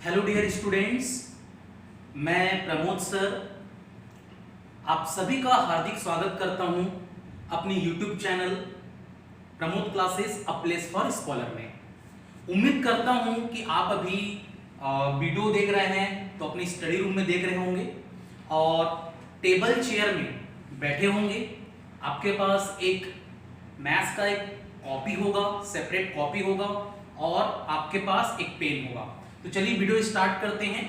Hello dear students, मैं Pramod sir आप सभी का हार्दिक स्वागत करता हूं अपनी YouTube channel Pramod classes a place for scholar में। उम्मीद करता हूं कि आप अभी वीडियो देख रहे हैं तो अपनी स्टडी रूम में देख रहे होंगे और टेबल चेयर में बैठे होंगे। आपके पास एक मैथ्स का एक कॉपी होगा, सेपरेट कॉपी होगा और आपके पास एक पेन होगा। तो चलिए वीडियो स्टार्ट करते हैं।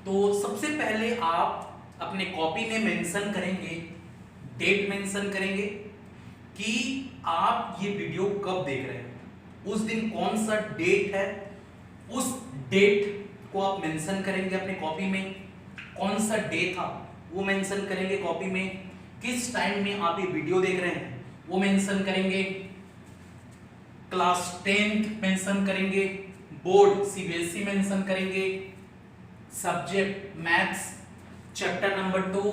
तो सबसे पहले आप अपने कॉपी में मेंशन करेंगे, डेट मेंशन करेंगे कि आप ये वीडियो कब देख रहे हैं, उस दिन कौन सा डेट है, उस डेट को आप मेंशन करेंगे अपने कॉपी में। कौन सा डे था वो मेंशन करेंगे कॉपी में। किस टाइम में आप ये वीडियो देख रहे हैं वो मेंशन करेंगे। क्लास 10th मेंशन करेंगे, बोर्ड सीबीएसई मेंशन करेंगे, subject maths, chapter number 2,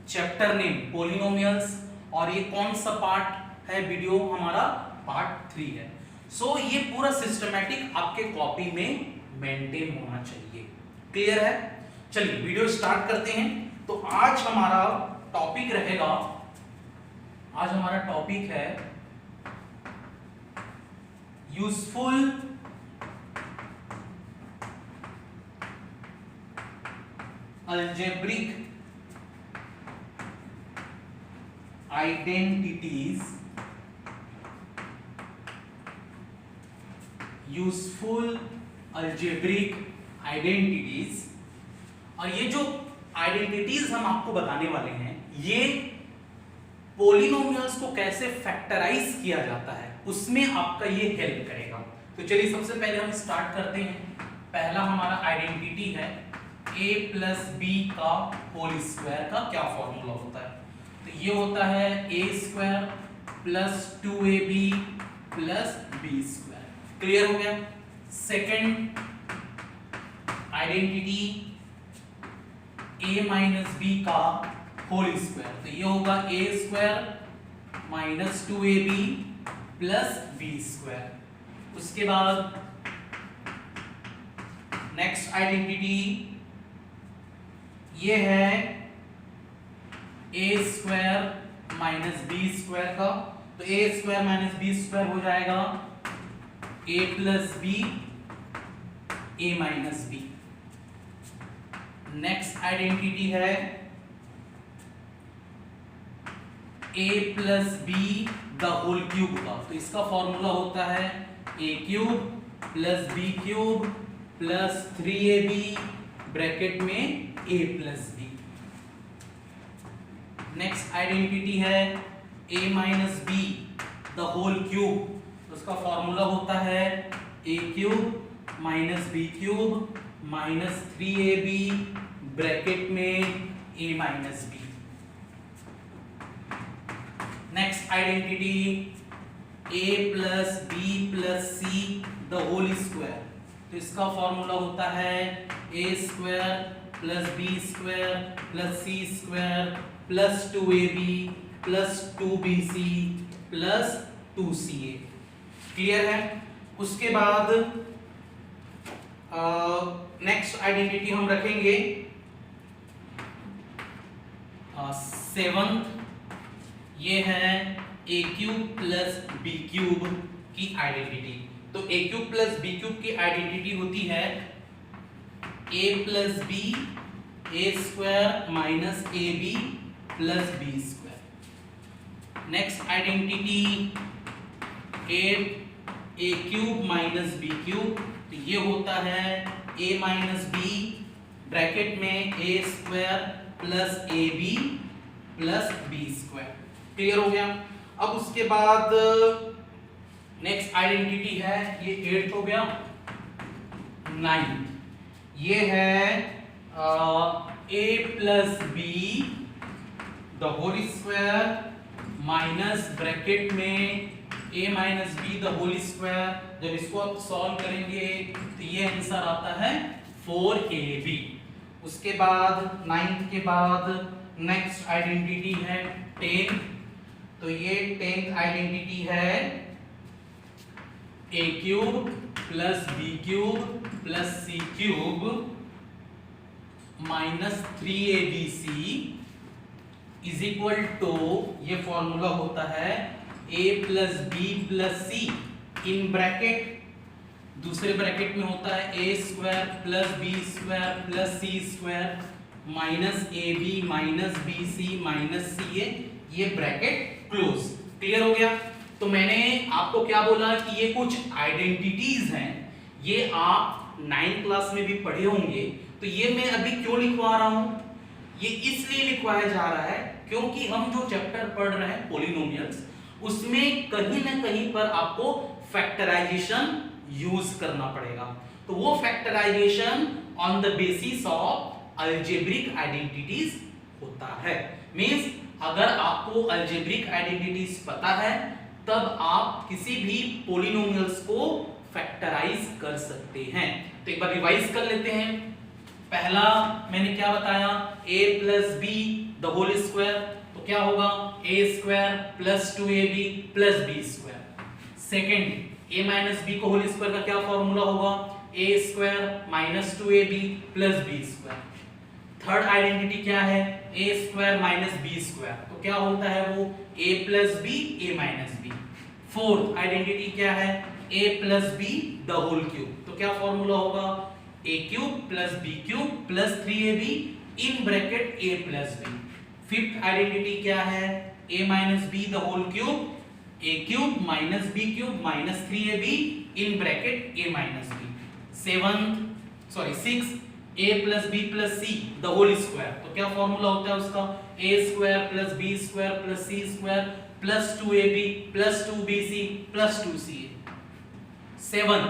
chapter name polynomials, और ये कौन सा पार्ट है वीडियो हमारा पार्ट 3 है। सो ये पूरा सिस्टमैटिक आपके कॉपी में मेंटेन होना चाहिए। क्लियर है? चलिए वीडियो स्टार्ट करते हैं। तो आज हमारा टॉपिक रहेगा, आज हमारा टॉपिक है useful algebraic identities, useful algebraic identities। और ये जो आइडेंटिटीज हम आपको बताने वाले हैं, ये पॉलिनोमियल्स को कैसे फैक्टराइज किया जाता है उसमें आपका ये हेल्प करेगा। तो चलिए सबसे पहले हम स्टार्ट करते हैं। पहला हमारा आइडेंटिटी है a प्लस बी का होल स्क्वायर का क्या फॉर्मूला होता है। तो ये होता है a square plus 2ab plus B square. Clear हो गया? Second identity a minus B का होल स्क्वायर, तो ये होगा a square minus 2ab plus B square. उसके बाद नेक्स्ट आइडेंटिटी ये है a square minus B square का, तो a square minus B square हो जाएगा a plus B a minus B. Next identity है a plus B the whole cube का, तो इसका फॉर्मूला होता है a cube plus B cube plus 3ab bracket में a plus B. Next identity है a minus B the whole cube, तो उसका फॉर्मूला होता है a cube minus B cube minus 3ab bracket में a minus B. Next identity a plus B plus C the whole square, तो इसका formula होता है a square plus B square plus C square plus 2ab plus 2bc plus 2ca। Clear है? उसके बाद next identity हम रखेंगे seventh, ये है a cube plus B cube की आइडेंटिटी। तो a cube plus B cube की आइडेंटिटी होती है a plus B a square minus ab plus B square. Next identity a cube minus B cube, तो ये होता है a माइनस बी ब्रैकेट में a square plus ab plus B square. Clear हो गया? अब उसके बाद नेक्स्ट आइडेंटिटी है, ये 8th हो गया। 9th ये है a plus B the whole square minus bracket में a minus B the whole square. जब इसको आप सॉल्व करेंगे तो ये आंसर आता है 4ab। उसके बाद 9th के बाद नेक्स्ट आइडेंटिटी है 10th, तो ये 10th आइडेंटिटी है a cube plus B cube plus C cube minus 3abc is equal to, ये फॉर्मूला होता है a plus B plus C in bracket, दूसरे ब्रैकेट में होता है a square plus B square plus C square minus A B minus B C minus C A, ये bracket close. Clear हो गया? तो मैंने आपको क्या बोला कि ये कुछ आइडेंटिटीज हैं, ये आप 9th क्लास में भी पढ़े होंगे। तो ये मैं अभी क्यों लिखवा रहा हूं? ये इसलिए लिखवाया जा रहा है क्योंकि हम जो चैप्टर पढ़ रहे हैं पॉलिनोमियल्स, उसमें कहीं ना कहीं पर आपको फैक्टराइजेशन यूज करना पड़ेगा। तो वो factorization on the basis of algebraic identities होता है। मींस अगर आपको अलजेब्रिक आइडेंटिटीज पता है तब आप किसी भी पॉलिनोमियल्स को फैक्टराइज कर सकते हैं। तो एक बार रिवाइज कर लेते हैं। पहला मैंने क्या बताया, a plus B the whole square, तो क्या होगा a square plus 2ab plus B square. Second a minus B को होल स्क्वायर का क्या फॉर्मूला होगा, a square minus 2ab plus B square. Third identity क्या है, a square minus B square, तो क्या होता है वो a plus B a minus B. Fourth identity क्या है, a plus B the whole cube, तो क्या फॉर्मूला होगा a cube plus B cube plus 3ab in bracket a plus B. Fifth identity क्या है, a minus B the whole cube, a cube minus B cube minus 3ab in bracket a minus B. Six a plus B plus C the whole square, तो क्या formula होता है उसका, a square plus B square plus C square plus 2ab plus 2bc plus 2ca। Seven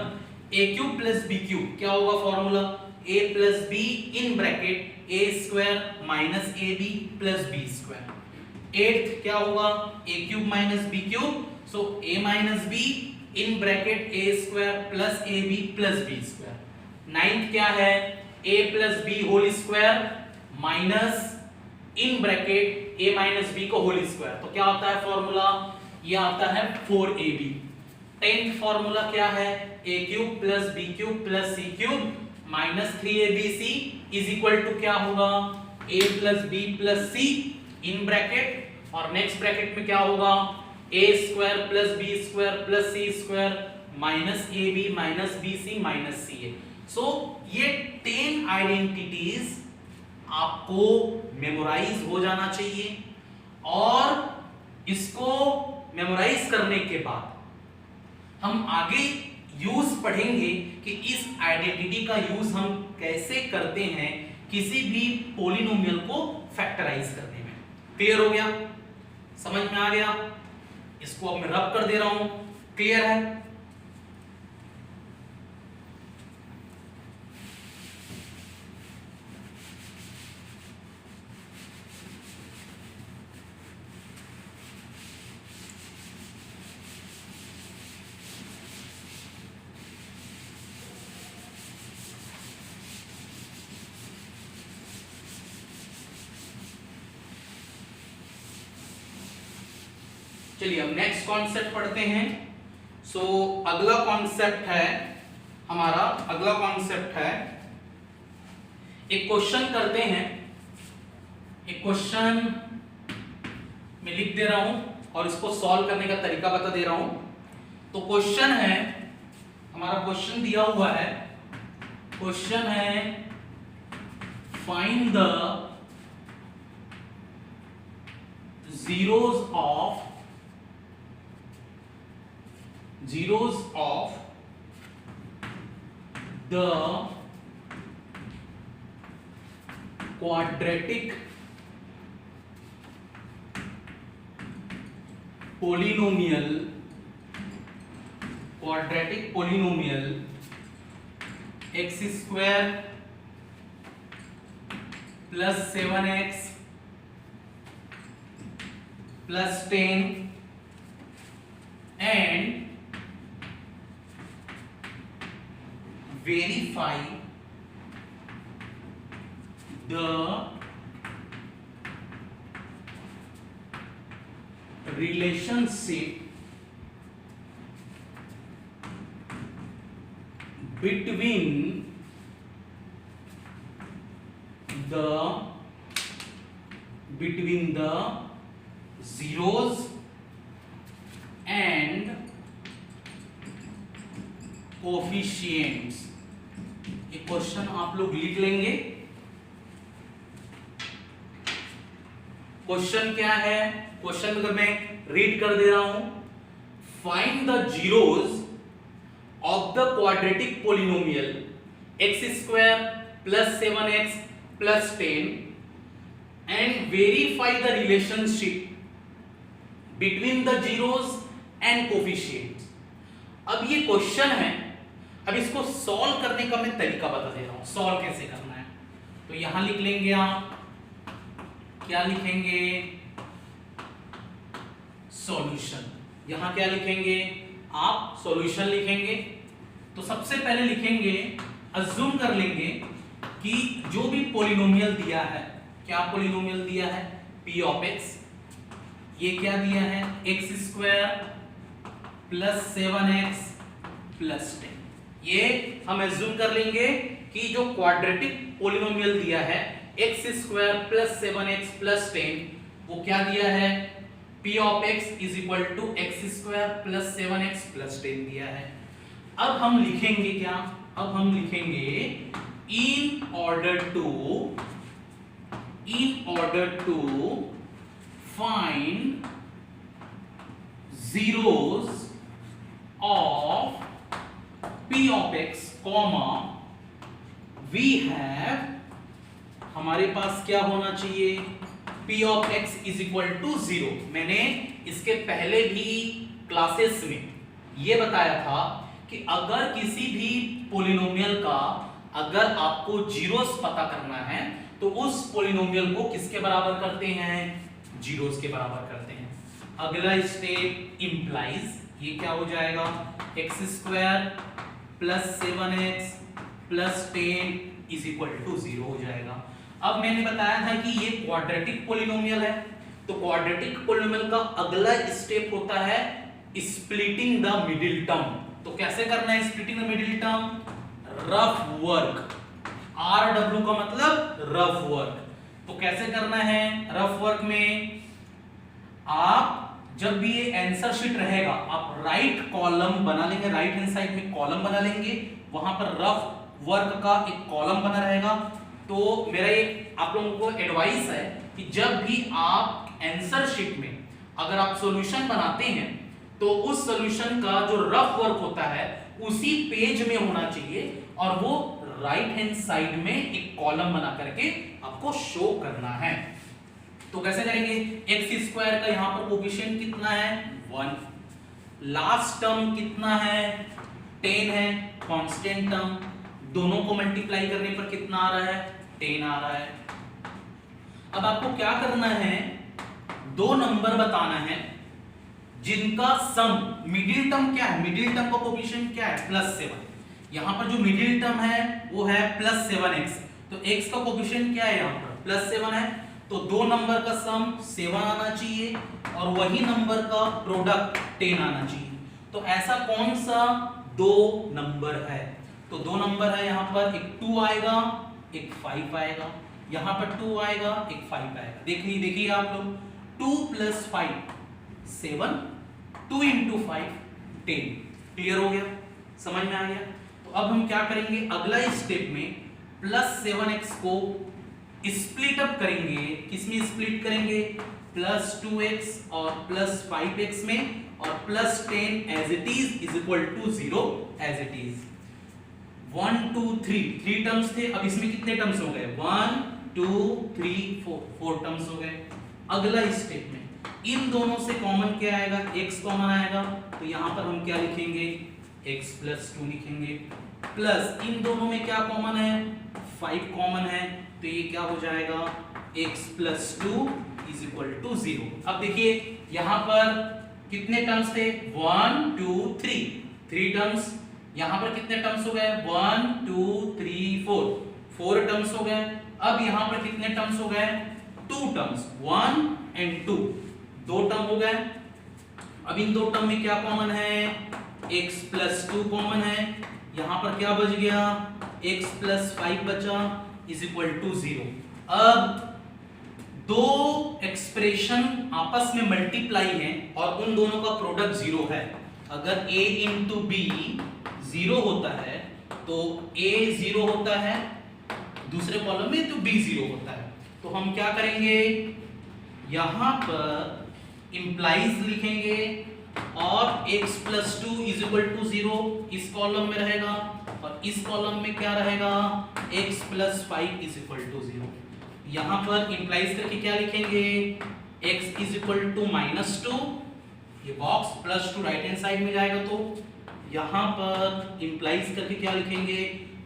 a cube plus B cube, क्या होगा formula, a plus B in bracket a square minus ab plus B square. Eighth क्या होगा, a cube minus B cube, so a minus B in bracket a square plus ab plus B square. Ninth क्या है, a plus B whole square minus in bracket a minus B को whole square, तो क्या होता है formula, ये आता है 4ab। टेंथ फॉर्मूला क्या है, a cube plus B cube plus C cube minus 3abc is equal to क्या होगा, a plus B plus C in bracket, और नेक्स्ट ब्रैकेट में क्या होगा, a square plus B square plus C square minus ab minus bc minus ca। So ये 10 identities आपको memorise हो जाना चाहिए, और इसको मेमोराइज करने के बाद हम आगे यूज पढ़ेंगे कि इस आइडेंटिटी का यूज हम कैसे करते हैं किसी भी पॉलिनोमियल को फैक्टराइज करने में। क्लियर हो गया, समझ में आ गया? इसको अब मैं रब कर दे रहा हूं, क्लियर है? चलिए अब नेक्स्ट कॉन्सेप्ट पढ़ते हैं। अगला कॉन्सेप्ट है हमारा, अगला कॉन्सेप्ट है, एक क्वेश्चन करते हैं। एक क्वेश्चन मैं लिख दे रहा हूं और इसको सॉल्व करने का तरीका बता दे रहा हूं। तो क्वेश्चन है हमारा, क्वेश्चन दिया हुआ है, क्वेश्चन है find the zeros of the quadratic polynomial x square plus 7x plus 10 and verify the relationship between the zeros and coefficients. ये क्वेश्चन आप लोग लिख लेंगे। क्वेश्चन क्या है? क्वेश्चन अगर मैं रीड कर दे रहा हूं, find the zeros of the quadratic polynomial x² plus 7x plus 10 and verify the relationship between the zeros and coefficients। अब ये क्वेश्चन है, अब इसको सॉल्व करने का मैं तरीका बता दे रहा हूं, सॉल्व कैसे करना है। तो यहां लिख लेंगे आप, क्या लिखेंगे? सॉल्यूशन। यहां क्या लिखेंगे आप? सॉल्यूशन लिखेंगे। तो सबसे पहले लिखेंगे, अज्यूम कर लेंगे कि जो भी पॉलिनोमियल दिया है, क्या पॉलिनोमियल दिया है? p of x। ये क्या दिया है? x² plus 7x plus 10। ये हम एज्यूम कर लेंगे कि जो क्वाड्रेटिक पॉलिनोमियल दिया है x² प्लस 7x प्लस 10, वो क्या दिया है? p of x is equal to x² plus 7x plus 10 दिया है। अब हम लिखेंगे क्या? अब हम लिखेंगे in order to find zeros of p of x, we have, हमारे पास क्या होना चाहिए? p of x is equal to 0। मैंने इसके पहले भी क्लासेस में ये बताया था कि अगर किसी भी पॉलिनोमियल का अगर आपको जीरोस पता करना है तो उस पॉलिनोमियल को किसके बराबर करते हैं? जीरोस के बराबर करते हैं। अगला स्टेप इंप्लाइज, ये क्या हो जाएगा? x² plus 7x plus 10 is equal to 0 हो जाएगा। अब मैंने बताया था कि ये क्वाड्रेटिक पॉलिनोमियल है, तो क्वाड्रेटिक पॉलिनोमियल का अगला स्टेप होता है स्प्लिटिंग द मिडिल टर्म। तो कैसे करना है splitting the middle term? Rough work, RW का मतलब रफ वर्क। तो कैसे करना है रफ वर्क में? आप जब भी ये आंसर शीट रहेगा, आप राइट कॉलम बना लेंगे, राइट हैंड साइड में कॉलम बना लेंगे, वहां पर रफ वर्क का एक कॉलम बना रहेगा। तो मेरा ये आप लोगों को एडवाइस है कि जब भी आप आंसर शीट में अगर आप सॉल्यूशन बनाते हैं तो उस सॉल्यूशन का जो रफ वर्क होता है उसी पेज में होना चाहिए और वो राइट हैंड साइड में एक कॉलम बना करके आपको शो करना है। तो कैसे करेंगे? x² का यहां पर कोफिशिएंट कितना है? 1। लास्ट टर्म कितना है? 10 है, कांस्टेंट टर्म। दोनों को मल्टीप्लाई करने पर कितना आ रहा है? 10 आ रहा है। अब आपको क्या करना है? दो नंबर बताना है जिनका सम, मिडिल टर्म क्या है? मिडिल टर्म का कोफिशिएंट क्या है? +7। यहां पर जो मिडिल टर्म है वो है +7x। तो x का कोफिशिएंट क्या है? यहां पर +7 है, तो दो नंबर का सम 7 आना चाहिए और वही नंबर का प्रोडक्ट 10 आना चाहिए। तो ऐसा कौन सा दो नंबर है? तो दो नंबर है यहां पर, एक 2 आएगा, एक 5 आएगा। यहां पर 2 आएगा, एक 5 आएगा। देखिए आप लोग, 2 + 5 7, 2 × 5 10। क्लियर हो गया? समझ में आ गया? तो अब हम क्या करेंगे? अगला स्टेप में +7x को स्प्लिट अप करेंगे। किसमें स्प्लिट करेंगे? +2x और +5x में, और +10 as it is equal to 0 as it is. 1 2 3 terms थे, अब इसमें कितने टर्म्स हो गए? 1 2 3 4 टर्म्स हो गए। अगला स्टेप में इन दोनों से कॉमन क्या आएगा? x कॉमन आएगा, तो यहां पर हम क्या लिखेंगे? x + 2 लिखेंगे। प्लस इन दोनों में क्या कॉमन है? 5 कॉमन है, तो ये क्या हो जाएगा? x + 2 = 0। अब देखिए यहां पर कितने टर्म्स थे? 1 2 3 टर्म्स। यहां पर कितने टर्म्स हो गए? 1 2 3 4 टर्म्स हो गए। अब यहां पर कितने टर्म्स हो गए? 2 टर्म्स, 1 और 2, 2 टर्म हो गए। अब इन दो टर्म में क्या कॉमन है? x + 2 कॉमन है, यहां पर क्या बच गया, x प्लस 5 बचा इज इक्वल टू 0। अब दो एक्सप्रेशन आपस में मल्टीप्लाई हैं और उन दोनों का प्रोडक्ट 0 है। अगर a इंटू बी 0 होता है तो a 0 होता है दूसरे कॉलम में, तो b 0 होता है। तो हम क्या करेंगे, यहां पर इंप्लाइज लिखेंगे और x plus 2 is equal to 0 इस कॉलम में रहेगा और इस कॉलम में क्या रहेगा, x plus 5 is equal to 0। यहां पर इंप्लाइज करके क्या लिखेंगे, x इज इक्वल टू -2, ये बॉक्स +2 राइट हैंड साइड में जाएगा, तो यहां पर इंप्लाइज करके क्या लिखेंगे,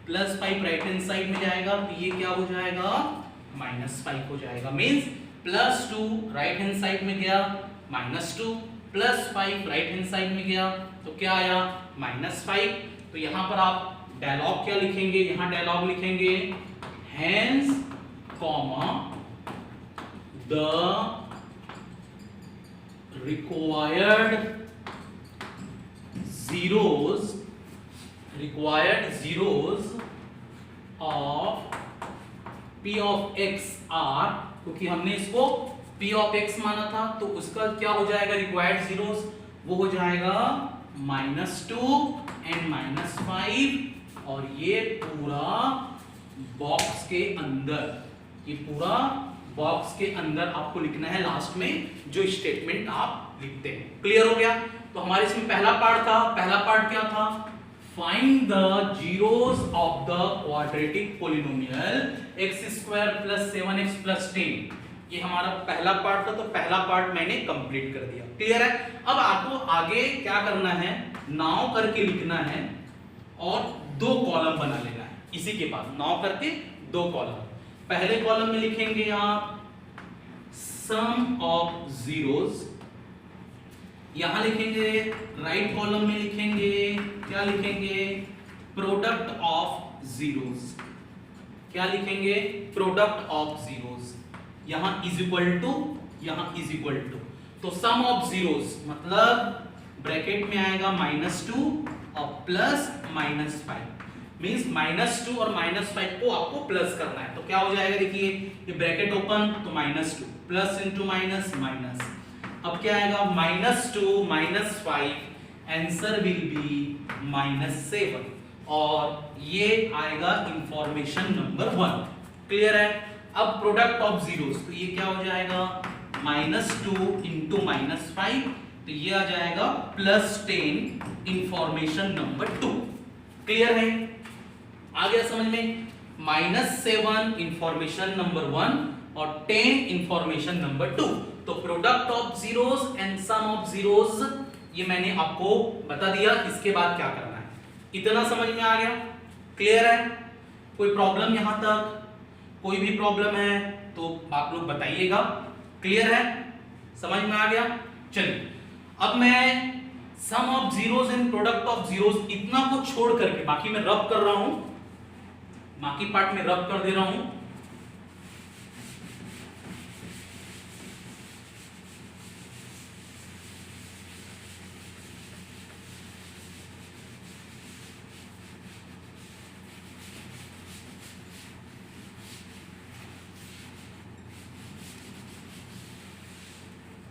+5 राइट हैंड साइड में जाएगा, तो ये क्या हो जाएगा, -5 हो जाएगा। मींस +2 राइट हैंड साइड में गया, -2 +5 राइट हैंड साइड में गया, तो क्या आया, -5। तो यहां पर आप डायलॉग क्या लिखेंगे, यहां डायलॉग लिखेंगे hence comma the required zeros of p of x are, क्योंकि हमने इसको p of x माना था तो उसका क्या हो जाएगा, रिक्वायर्ड जीरोस वो हो जाएगा -2 एंड -5। और ये पूरा बॉक्स के अंदर, ये पूरा बॉक्स के अंदर आपको लिखना है लास्ट में जो स्टेटमेंट आप लिखते हैं। क्लियर हो गया। तो हमारे इसमें पहला पार्ट था, पहला पार्ट क्या था, find the zeros of the quadratic polynomial x² + 7x + 10। ये हमारा पहला पार्ट था, तो पहला पार्ट मैंने कंप्लीट कर दिया। क्लियर है। अब आपको आगे क्या करना है, नाउ करके लिखना है और दो कॉलम बना लेना है इसी के बाद, नाउ करके दो कॉलम। पहले कॉलम में लिखेंगे आप सम ऑफ जीरोस, यहां लिखेंगे राइट कॉलम में लिखेंगे क्या लिखेंगे, प्रोडक्ट ऑफ जीरोस। क्या लिखेंगे, प्रोडक्ट ऑफ जीरोस। यहां इज इक्वल टू, यहां इज इक्वल टू, तो सम ऑफ जीरोस मतलब ब्रैकेट में आएगा -2 और प्लस -5, मींस -2 और -5 को आपको प्लस करना है। तो क्या हो जाएगा, देखिए ये ब्रैकेट ओपन तो -2 प्लस इंटू माइनस माइनस, अब क्या आएगा -2 -5, आंसर विल बी -7 और ये आएगा इंफॉर्मेशन नंबर 1। क्लियर है। अब प्रोडक्ट ऑफ जीरोस, तो ये क्या हो जाएगा -2 इंटू -5, तो ये आ जाएगा +10 इंफॉर्मेशन नंबर 2। क्लियर है, आ गया समझ में। -7 इंफॉर्मेशन नंबर 1 और 10 इंफॉर्मेशन नंबर 2। तो product of zeros and sum of zeros ये मैंने आपको बता दिया। इसके बाद क्या करना है, इतना समझ में आ गया। क्लियर है, कोई प्रॉब्लम यहां तक, कोई भी प्रॉब्लम है तो आप लोग बताइएगा। क्लियर है, समझ में आ गया। चलिए अब मैं sum of zeros and product of zeros इतना को छोड़ करके बाकी मैं रब कर रहा हूं, बाकी पार्ट में रब कर दे रहा हूं।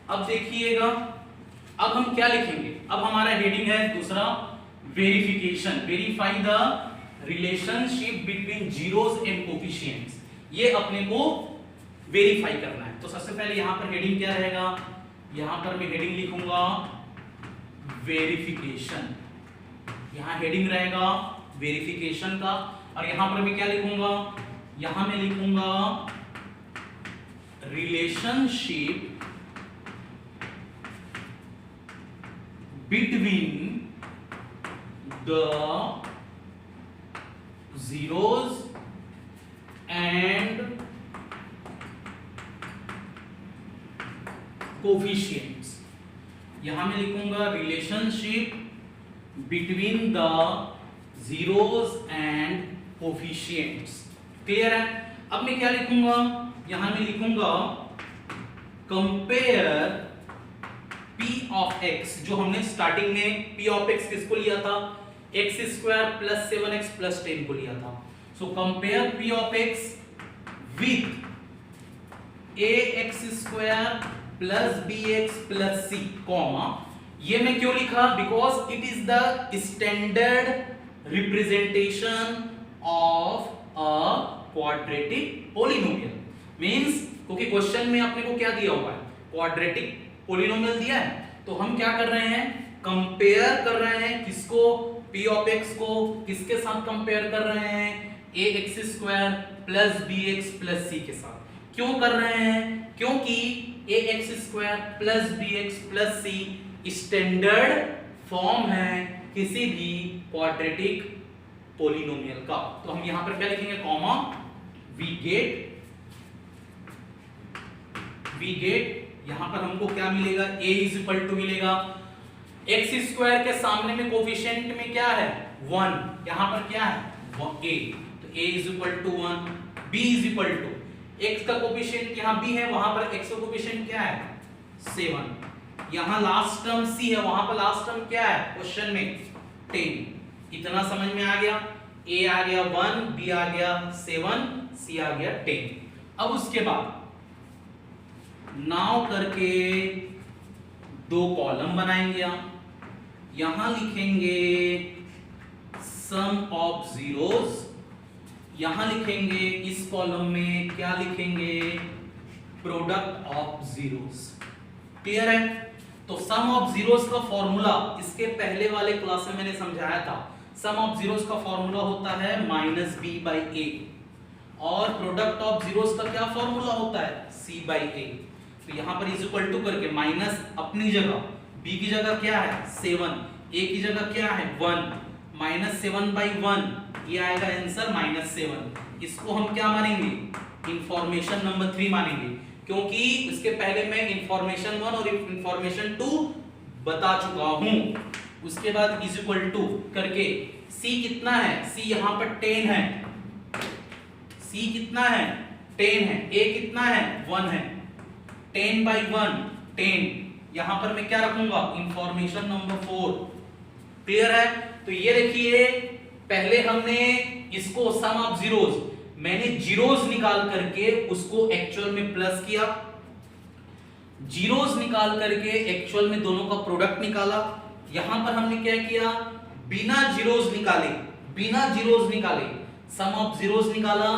अब देखिएगा, अब हम क्या लिखेंगे, अब हमारा हेडिंग है दूसरा verification, verify the relationship between zeros and coefficients. ये अपने को वेरीफाई करना है। तो सबसे पहले यहां पर हेडिंग क्या रहेगा, यहां पर मैं हेडिंग लिखूंगा वेरिफिकेशन, यहां हेडिंग रहेगा वेरिफिकेशन का। और यहां पर मैं क्या लिखूंगा, यहां मैं लिखूंगा relationship between the zeros and coefficients। यहां मैं लिखूंगा relationship between the zeros and coefficients. Clear है। अब मैं क्या लिखूंगा, यहां मैं लिखूंगा कंपेयर P of x, जो हमने स्टार्टिंग में P of x किसको लिया था, x square plus 7x plus 10 को लिया था। So compare p of x with ax square plus bx plus c comma, ये मैं क्यों लिखा? Because it is the standard representation of a quadratic polynomial. Means क्योंकि क्वेश्चन में आपने को क्या दिया हुआ है? क्वाड्रेटिक पोलिनोमियल दिया है, तो हम क्या कर रहे हैं? कंपेयर कर रहे हैं किसको? p ऑफ x को किसके साथ कंपेयर कर रहे हैं? ax square plus bx plus c के साथ। क्यों कर रहे हैं? क्योंकि ax square plus bx plus c standard form है किसी भी क्वाड्रेटिक पोलिनोमियल का। तो हम यहां पर क्या लिखेंगे? कॉमा, वी गेट यहां पर हमको क्या मिलेगा? a इज इक्वल टू मिलेगा x स्क्वायर के सामने में कोफिशिएंट में क्या है? 1। यहां पर क्या है? a, तो a is equal to 1, b is equal to x का कोफिशिएंट यहां b है, वहां पर x का कोफिशिएंट क्या है? 7। यहां लास्ट टर्म c है, वहां पर लास्ट टर्म क्या है क्वेश्चन में? 10। इतना समझ में आ गया? a आ गया 1, b आ गया 7, c आ गया 10। अब उसके बाद नाउ करके दो कॉलम बनाएंगे हम। यहां लिखेंगे सम ऑफ जीरोस, यहां लिखेंगे इस कॉलम में क्या लिखेंगे? Product of zeros. क्लियर है? तो सम ऑफ जीरोस का फॉर्मूला इसके पहले वाले क्लास में मैंने समझाया था। सम ऑफ जीरोस का फॉर्मूला होता है -b/a और प्रोडक्ट ऑफ जीरोस का क्या फॉर्मूला होता है? c/a। तो यहां पर इज इक्वल टू करके माइनस अपनी जगह, b की जगह क्या है? 7, a की जगह क्या है? 1, -7/1, ये आएगा आंसर -7। इसको हम क्या मानेंगे? इंफॉर्मेशन नंबर 3 मानेंगे, क्योंकि इसके पहले मैं इंफॉर्मेशन 1 और इंफॉर्मेशन 2 बता चुका हूं। उसके बाद इज इक्वल टू करके c कितना है? c यहां पर 10 है, c कितना है? 10 है। a कितना है? 1 है। 10/1 10, यहां पर मैं क्या रखूंगा? Information number 4। क्लियर है? तो ये देखिए, पहले हमने इसको सम ऑफ जीरोस, मैंने जीरोस निकाल करके उसको एक्चुअल में प्लस किया, जीरोस निकाल करके एक्चुअल में दोनों का प्रोडक्ट निकाला। यहां पर हमने क्या किया? बिना जीरोस निकाले सम ऑफ जीरोस निकाला,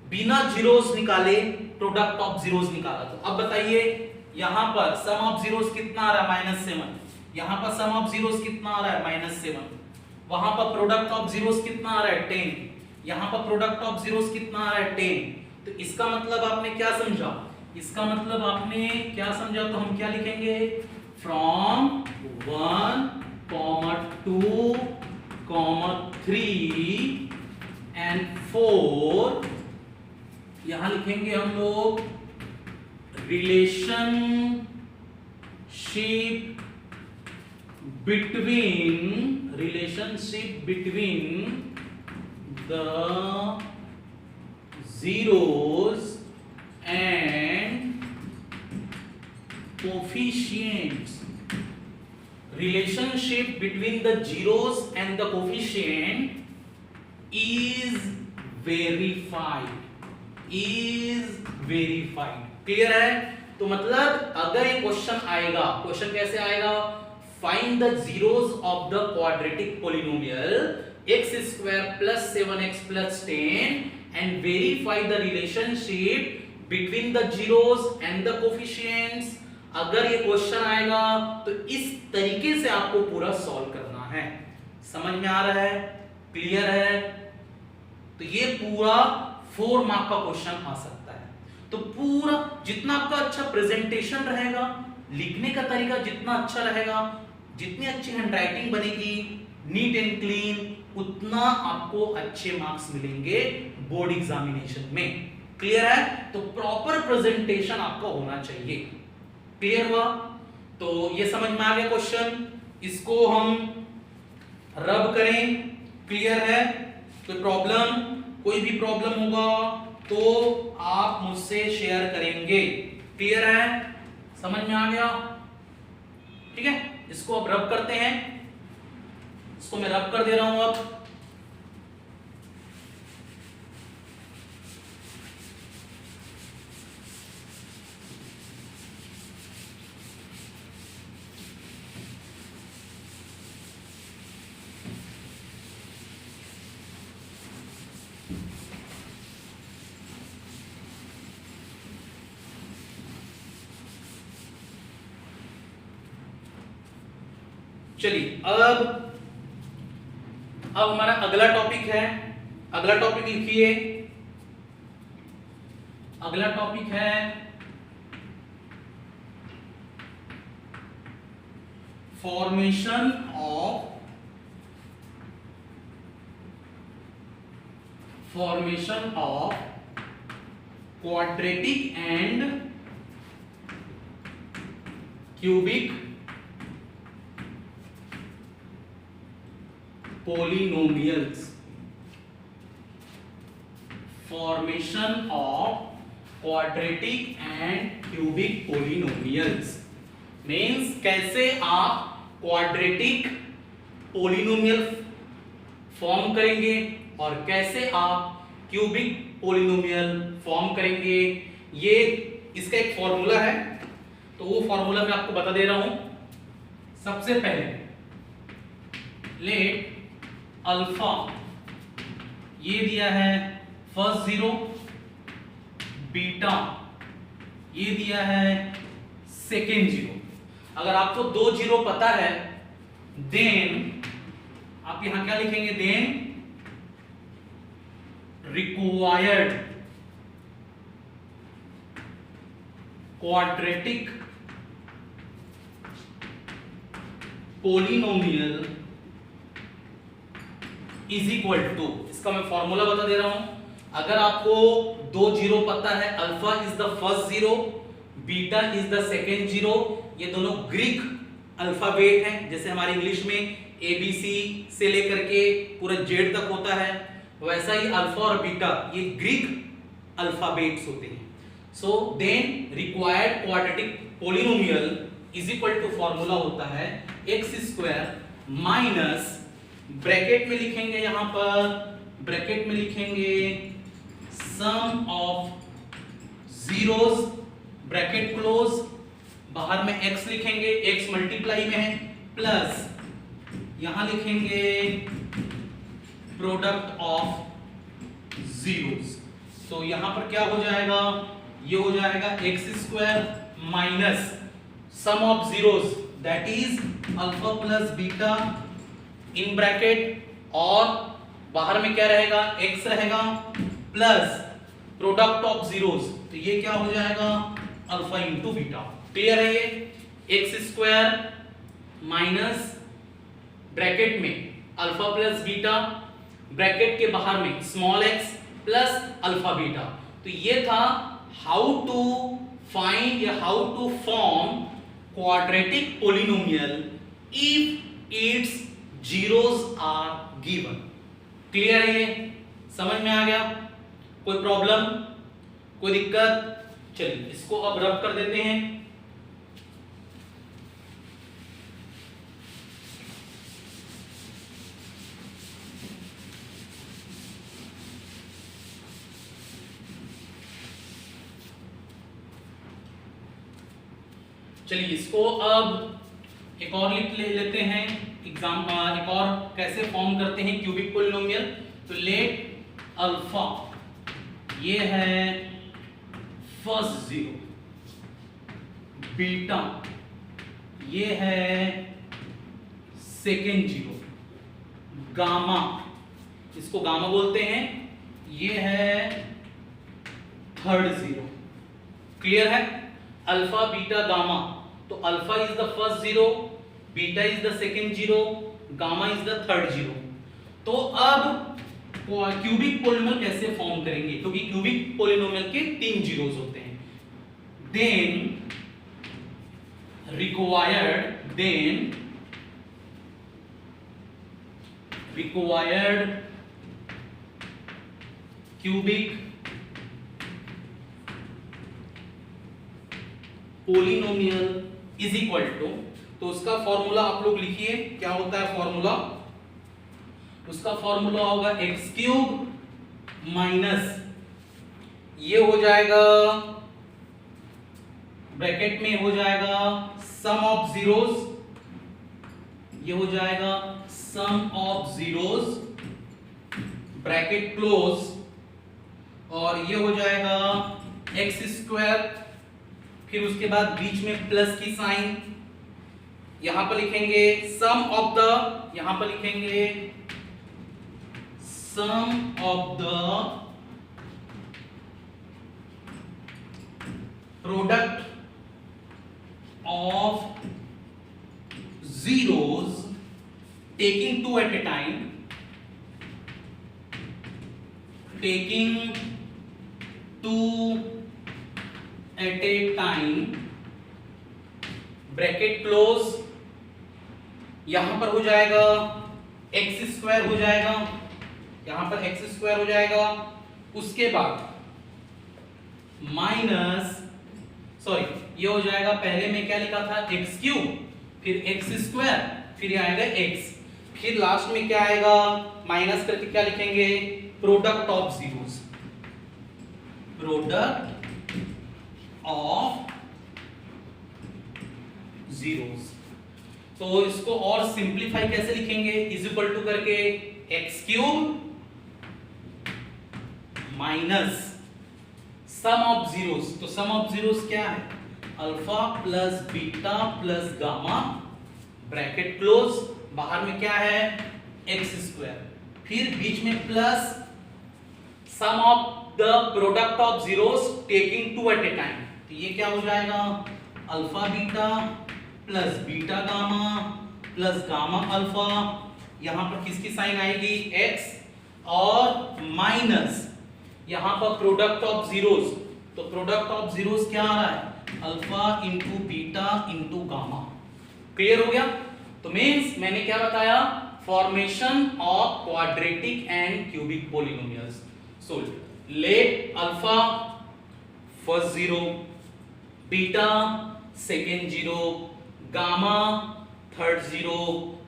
बिना जीरोस निकाले प्रोडक्ट ऑफ जीरोस निकाला। तो अब बताइए, यहां पर सम ऑफ जीरोस कितना आ रहा है? -7। यहां पर सम ऑफ जीरोस कितना आ रहा है? -7। वहां पर प्रोडक्ट ऑफ जीरोस कितना आ रहा है? 10। यहां पर प्रोडक्ट ऑफ जीरोस कितना आ रहा है? 10। तो इसका मतलब आपने क्या समझा? इसका मतलब आपने क्या समझा? तो हम क्या लिखेंगे? फ्रॉम 1, 2, 3 एंड 4 यहां लिखेंगे हम लोग relationship between the zeros and coefficients. Relationship between the zeros and the coefficient is verified. Clear है? तो मतलब अगर ये क्वेश्चन आएगा, क्वेश्चन कैसे आएगा? Find the zeros of the quadratic polynomial x square plus 7x plus 10 and verify the relationship between the zeros and the coefficients. अगर ये क्वेश्चन आएगा तो इस तरीके से आपको पूरा सॉल्व करना है। समझ में आ रहा है? क्लियर है? तो ये पूरा 4 मार्क का क्वेश्चन आ सकता है। तो पूरा जितना आपका अच्छा प्रेजेंटेशन रहेगा, लिखने का तरीका जितना अच्छा रहेगा, जितनी अच्छी हैंडराइटिंग बनेगी, नीट एंड क्लीन, उतना आपको अच्छे मार्क्स मिलेंगे बोर्ड एग्जामिनेशन में। क्लियर है? तो प्रॉपर प्रेजेंटेशन आपका होना चाहिए। क्लियर हुआ? तो ये समझ में आ गया क्वेश्चन, इसको हम रब करें। क्लियर है? कोई भी प्रॉब्लम होगा तो आप मुझसे शेयर करेंगे। क्लियर है? समझ में आ गया? ठीक है, इसको अब रब करते हैं। इसको मैं रब कर दे रहा हूं अब। चलिए अब हमारा अगला टॉपिक है। अगला टॉपिक लिखिए। अगला टॉपिक है formation of quadratic and cubic polynomials. Formation of quadratic and cubic polynomials means कैसे आप क्वाड्रेटिक पोलिनोमियल फॉर्म करेंगे और कैसे आप क्यूबिक पोलिनोमियल फॉर्म करेंगे। ये इसका एक फॉर्मूला है, तो वो फॉर्मूला मैं आपको बता दे रहा हूं। सबसे पहले लेट अल्फा ये दिया है फर्स्ट जीरो, बीटा ये दिया है सेकेंड जीरो। अगर आपको दो जीरो पता है देन आप यहां क्या लिखेंगे, then required quadratic polynomial is equal to, इसका मैं फॉर्मूला बता दे रहा हूं। अगर आपको दो जीरो पता है, alpha is the first zero, beta is the second zero, ये दोनों ग्रीक अल्फाबेट हैं। जैसे हमारी इंग्लिश में एबीसी से लेकर के पूरा जेड तक होता है, वैसा ही अल्फा और बीटा ये ग्रीक अल्फाबेट्स होते हैं। So then required quadratic polynomial is equal to formula होता है एक्स स्क्वायर माइनस, ब्रैकेट में लिखेंगे, यहां पर ब्रैकेट में लिखेंगे sum of zeros, bracket close, बाहर में x लिखेंगे, x मल्टीप्लाई में है, प्लस यहां लिखेंगे प्रोडक्ट ऑफ जीरोस। तो यहां पर क्या हो जाएगा, ये हो जाएगा x square minus sum of zeros that is alpha plus beta in bracket, और बाहर में क्या रहेगा, x रहेगा, प्लस प्रोडक्ट ऑफ जीरोस, तो ये क्या हो जाएगा अल्फा इंटू बीटा। क्लियर है ये, एक्स स्क्वायर माइनस ब्रैकेट में अल्फा प्लस बीटा, ब्रैकेट के बाहर में small x plus alpha beta. तो ये था हाउ टू फाइंड या how to form quadratic polynomial if its zeros are given. Clear है ये, समझ में आ गया, कोई प्रॉब्लम, कोई दिक्कत? चलिए इसको अब रब कर देते हैं। चलिए इसको अब एक और लिख लेते हैं, एग्जाम एक और कैसे फॉर्म करते हैं क्यूबिक पोलिनोमियल। तो लेट अल्फा ये है फर्स्ट जीरो, बीटा ये है सेकेंड जीरो, गामा इसको गामा बोलते हैं, ये है थर्ड जीरो। क्लियर है, अल्फा बीटा गामा। तो alpha is the first zero, beta is the second zero, gamma is the third zero. तो अब क्यूबिक पोलिनोमियल कैसे फॉर्म करेंगे, क्योंकि क्यूबिक पोलिनोमियल के 3 जीरोस होते हैं। Then required cubic polynomial is equal to, तो उसका फॉर्मूला आप लोग लिखिए, क्या होता है फॉर्मूला, उसका फॉर्मूला होगा एक्स क्यूब माइनस, ये हो जाएगा ब्रैकेट में हो जाएगा सम ऑफ जीरोस, ये हो जाएगा सम ऑफ जीरोस ब्रैकेट क्लोज, और ये हो जाएगा एक्स स्क्वायर, फिर उसके बाद बीच में प्लस की साइन, यहां पर लिखेंगे सम ऑफ द, यहां पर लिखेंगे sum of the product of zeros taking two at a time, taking two at a time, bracket close, यहां पर हो जाएगा एक्स स्क्वायर हो जाएगा, यहां पर एक्स स्क्वायर हो जाएगा, उसके बाद माइनस, सॉरी ये हो जाएगा, पहले में क्या लिखा था एक्स क्यूब, फिर एक्स स्क्वायर, फिर आएगा एक्स, फिर लास्ट में क्या आएगा माइनस करके क्या लिखेंगे product of zeros, product of zeros. तो इसको और सिंपलीफाई कैसे लिखेंगे, इज इक्वल टू करके X cube minus sum of zeros, तो सम ऑफ जीरोस क्या है alpha plus beta plus gamma bracket close, बाहर में क्या है एक्स स्क्वायर, फिर बीच में plus sum of the product of zeros taking two at a time, तो ये क्या हो जाएगा alpha beta plus beta gamma plus gamma alpha, यहां पर किसकी साइन आएगी एक्स, और माइनस यहां पर प्रोडक्ट ऑफ जीरोस, तो प्रोडक्ट ऑफ जीरोस क्या आ रहा है alpha into beta into gamma. Clear हो गया? तो मींस मैंने क्या बताया formation of quadratic and cubic polynomials. So let alpha first zero, beta second zero, gamma third zero,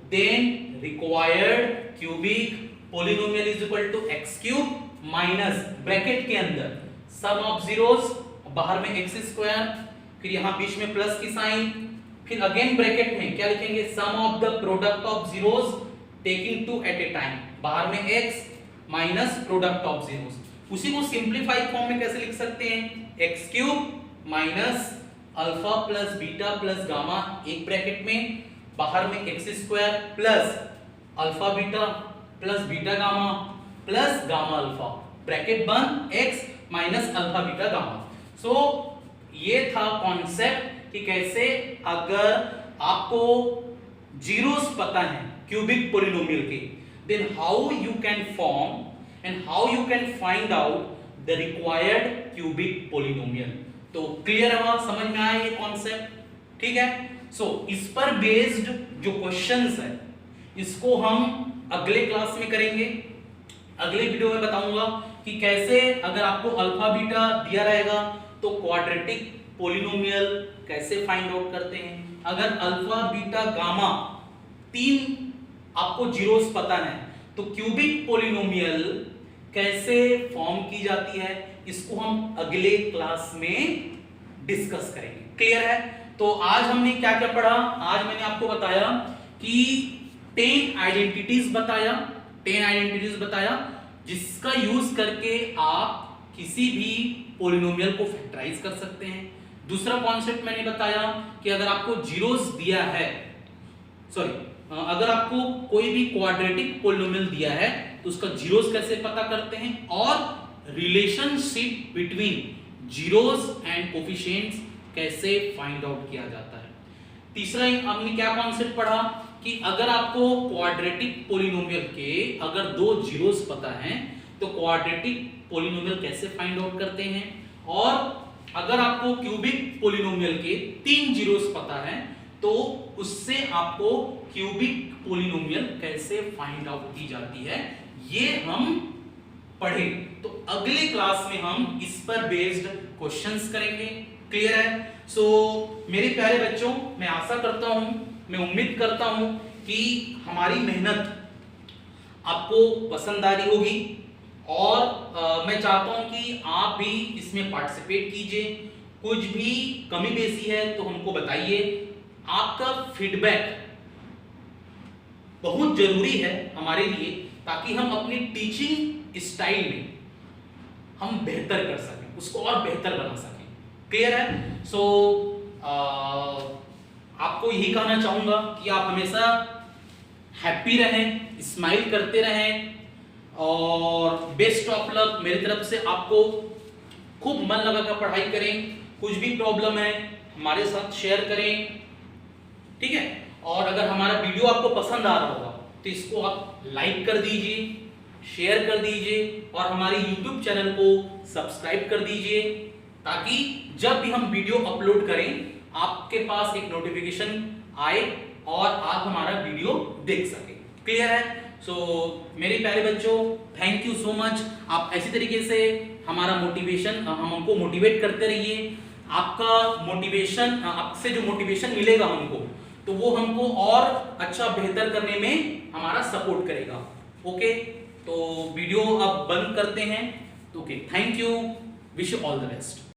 then required cubic polynomial is equal to X cube minus bracket के अंदर सम of zeros, बाहर में X square, फिर यहां बीच में plus की sign, फिर again bracket में क्या लिखेंगे sum of the product of zeros taking two at a time, बाहर में X minus product of zeros. उसी को सिंपलीफाइड फॉर्म में कैसे लिख सकते हैं X cube minus alpha plus beta plus gamma एक ब्रैकेट में, बाहर में X square plus alpha beta plus beta gamma plus gamma alpha, bracket बंद X minus alpha beta gamma. So ये था कॉन्सेप्ट कि कैसे अगर आपको जीरोस पता है क्यूबिक पॉलिनोमियल के, then how you can form and how you can find out the required cubic polynomial. तो क्लियर है, समझ में आया ये कॉन्सेप्ट? ठीक है। सो इस पर बेस्ड जो क्वेश्चंस है इसको हम अगले क्लास में करेंगे। अगले वीडियो में बताऊंगा कि कैसे अगर आपको अल्फा बीटा दिया रहेगा तो क्वाड्रेटिक पॉलिनोमियल कैसे फाइंड आउट करते हैं, अगर अल्फा बीटा गामा तीन आपको जीरोस पता है तो क्यूबिक पॉलिनोमियल कैसे फॉर्म की जाती है, इसको हम अगले क्लास में डिस्कस करेंगे। क्लियर है? तो आज हमने क्या क्या पढ़ा, आज मैंने आपको बताया कि 10 आइडेंटिटीज बताया, 10 आइडेंटिटीज बताया जिसका यूज करके आप किसी भी पॉलिनोमियल को फैक्टराइज कर सकते हैं। दूसरा कॉन्सेप्ट मैंने बताया कि अगर आपको जीरोस दिया है, अगर आपको कोई भी क्वाड्रेटिक पॉलिनोमियल दिया है तो उसका जीरोस कैसे पता करते हैं, और relationship between zeros and coefficients कैसे फाइंड आउट किया जाता है। तीसरा हमने क्या कॉन्सेप्ट पढ़ा कि अगर आपको क्वाड्रेटिक पॉलिनोमियल के अगर दो जीरोस पता हैं तो क्वाड्रेटिक पॉलिनोमियल कैसे फाइंड आउट करते हैं, और अगर आपको क्यूबिक पॉलिनोमियल के 3 जीरोस पता है तो उससे आपको क्यूबिक पॉलिनोमियल कैसे फाइंड आउट की जाती है, ये हम पढ़े। तो अगले क्लास में हम इस पर बेस्ड क्वेश्चंस करेंगे। क्लियर है? सो मेरे प्यारे बच्चों, मैं आशा करता हूं, मैं उम्मीद करता हूं कि हमारी मेहनत आपको पसंद आ रही होगी और मैं चाहता हूं कि आप भी इसमें पार्टिसिपेट कीजिए। कुछ भी कमी बेसी है तो हमको बताइए। आपका फीडबैक बहुत जरूरी है हमारे लिए, ताकि हम अपनी टीचिंग स्टाइल में हम बेहतर कर सकें, उसको और बेहतर बना सकें। क्लियर है? सो आपको यही कहना चाहूंगा कि आप हमेशा हैप्पी रहें, स्माइल करते रहें और बेस्ट ऑफ लक मेरी तरफ से। आपको खूब मन लगाकर पढ़ाई करें। कुछ भी प्रॉब्लम है हमारे साथ शेयर करें, ठीक है? और अगर हमारा वीडियो आपको पसंद आ रहा होगा तो इसको आप लाइक कर दीजिए, शेयर कर दीजिए और हमारे YouTube चैनल को सब्सक्राइब कर दीजिए, ताकि जब भी हम वीडियो अपलोड करें आपके पास एक नोटिफिकेशन आए और आप हमारा वीडियो देख सकें। क्लियर है? सो मेरे प्यारे बच्चों, थैंक यू सो मच। आप ऐसी तरीके से हमारा मोटिवेशन, हमको मोटिवेट करते रहिए। आपका मोटिवेशन, आपसे जो मोटिवेशन मिलेगा हमको, तो वो हमको और अच्छा बेहतर करने में हमारा सपोर्ट करेगा। ओके, तो वीडियो अब बंद करते हैं। Okay, thank you, wish you all the best.